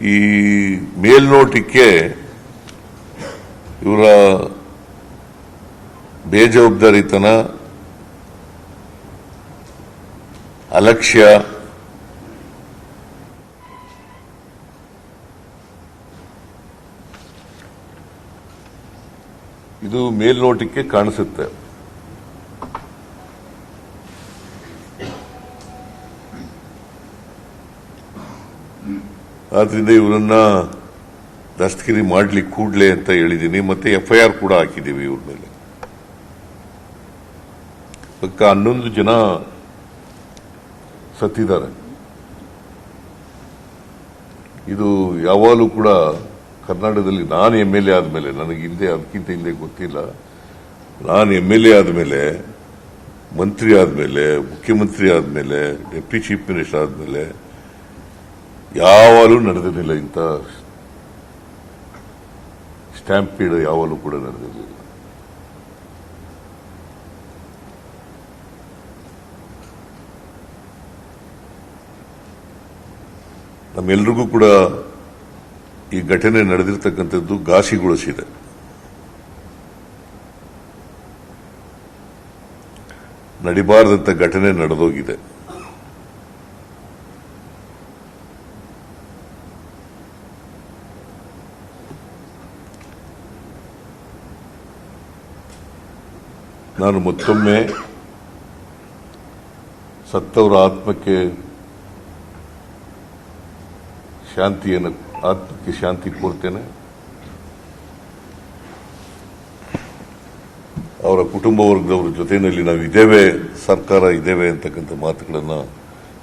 ಈ ಮೇಲ್ನೋಟಕ್ಕೆ ಇವರ ಬೇಜವಾಬ್ದಾರಿತನ, ಅಲಕ್ಷ್ಯ, ಇದು ಮೇಲ್ನೋಟಕ್ಕೆ ಕಾಣಿಸುತ್ತೆ. ಆದ್ರಿಂದ ಇವರನ್ನ ದಸ್ತಗಿರಿ ಮಾಡ್ಲಿಕ್ಕೆ ಕೂಡ್ಲೆ ಅಂತ ಹೇಳಿದ್ದೀನಿ. ಮತ್ತೆ FIR ಕೂಡ ಹಾಕಿದ್ದೀವಿ ಇವ್ರ ಮೇಲೆ. ಪಕ್ಕ 11 ಜನ ಸತ್ತಿದ್ದಾರೆ. ಇದು ಯಾವಾಗಲೂ ಕೂಡ ಕರ್ನಾಟಕದಲ್ಲಿ ನಾನು MLA ಆದಮೇಲೆ, ನನಗೆ ಅದಕ್ಕಿಂತ ಹಿಂದೆ ಗೊತ್ತಿಲ್ಲ, ನಾನು MLA ಆದಮೇಲೆ, ಮಂತ್ರಿ ಆದಮೇಲೆ, ಮುಖ್ಯಮಂತ್ರಿ ಆದಮೇಲೆ, ಡೆಪ್ಟಿ ಚೀಫ್ ಮಿನಿಸ್ಟರ್ ಆದಮೇಲೆ ಯಾವಾಗಲೂ ನಡೆದಿರಲಿಲ್ಲ. ಇಂಥ ಸ್ಟ್ಯಾಂಪೀಡ್ ಯಾವಾಗಲೂ ಕೂಡ ನಡೆದಿರಲಿಲ್ಲ. ನಮ್ಮೆಲ್ರಿಗೂ ಕೂಡ ಈ ಘಟನೆ ನಡೆದಿರ್ತಕ್ಕಂಥದ್ದು ಘಾಸಿಗೊಳಿಸಿದೆ. ನಡಿಬಾರದಂತ ಘಟನೆ ನಡೆದೋಗಿದೆ. ನಾನು ಮತ್ತೊಮ್ಮೆ ಸತ್ತವರ ಆತ್ಮಕ್ಕೆ ಶಾಂತಿ ಕೋರ್ತೇನೆ. ಅವರ ಕುಟುಂಬ ವರ್ಗದವರ ಜೊತೆಯಲ್ಲಿ ನಾವು ಇದ್ದೇವೆ, ಸರ್ಕಾರ ಇದ್ದೇವೆ ಅಂತಕ್ಕಂಥ ಮಾತುಗಳನ್ನ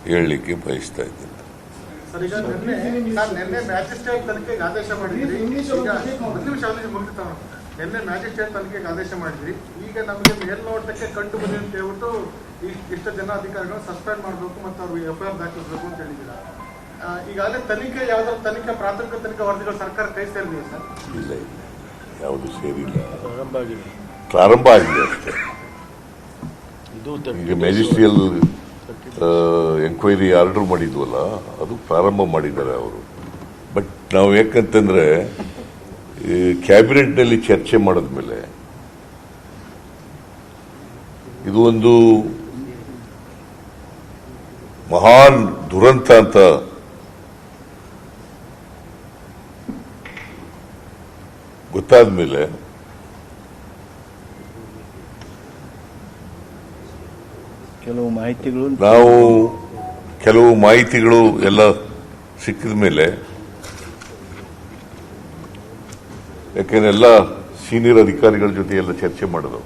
ಹೇಳಲಿಕ್ಕೆ ಬಯಸ್ತಾ ಇದ್ದೇನೆ. ನಿನ್ನೆ ಮ್ಯಾಜಿಸ್ಟ್ರೇಟ್ ತನಿಖೆಗೆ ಆದೇಶ ಮಾಡಿದ್ರಿ, ನಿನ್ನೆ ಮ್ಯಾಜಿಸ್ಟ್ರೇಟ್ ತನಿಖೆಗೆ ಆದೇಶ ಮಾಡಿದ್ರಿ. ಈಗ ನಮಗೆ ಮೇಲ್ನೋಟಕ್ಕೆ ಕಂಡು ಬಂದಿದೆ ಅಂತ ಹೇಳ್ಬಿಟ್ಟು ಇಷ್ಟು ಜನ ಅಧಿಕಾರಿಗಳು ಸಸ್ಪೆಂಡ್ ಮಾಡಬೇಕು ಮತ್ತು ಅವ್ರಿಗೆ FIR ದಾಖಲಿಸಬೇಕು ಅಂತ ಹೇಳಿದ್ದೀರಾ. ಈಗಾಗಲೇ ತನಿಖೆ ಯಾವ್ದಾದ್ರು ತನಿಖೆ ಪ್ರಾಥಮಿಕ ತನಿಖಾ ವರದಿಗಳು ಸರ್ಕಾರ ಕೈ ಸೇರಿದೆ ಸರ್? ಇಲ್ಲ, ಯಾವುದು ಸೇರಿಲ್ಲ, ಪ್ರಾರಂಭ ಆಗಿದೆ ಅಷ್ಟೇ. ಈಗ ಮ್ಯಾಜಿಸ್ಟ್ರಿಯಲ್ ಎಂಕ್ವೈರಿ ಆರ್ಡರ್ ಮಾಡಿದ್ವಲ್ಲ, ಅದು ಪ್ರಾರಂಭ ಮಾಡಿದ್ದಾರೆ ಅವರು. ಬಟ್ ನಾವು ಯಾಕಂತಂದ್ರೆ ಕ್ಯಾಬಿನೆಟ್ನಲ್ಲಿ ಚರ್ಚೆ ಮಾಡಿದ್ಮೇಲೆ ಇದು ಒಂದು ಮಹಾನ್ ದುರಂತ ಅಂತ ಗೊತ್ತಾದ ಮೇಲೆ ಕೆಲವು ಮಾಹಿತಿಗಳು ಎಲ್ಲ ಸಿಕ್ಕಿದ ಮೇಲೆ, ಯಾಕೆಂದ್ರೆ ಎಲ್ಲ ಸೀನಿಯರ್ ಅಧಿಕಾರಿಗಳ ಜೊತೆ ಎಲ್ಲ ಚರ್ಚೆ ಮಾಡೋದು,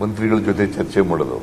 ಮಂತ್ರಿಗಳ ಜೊತೆ ಚರ್ಚೆ ಮಾಡೋದು,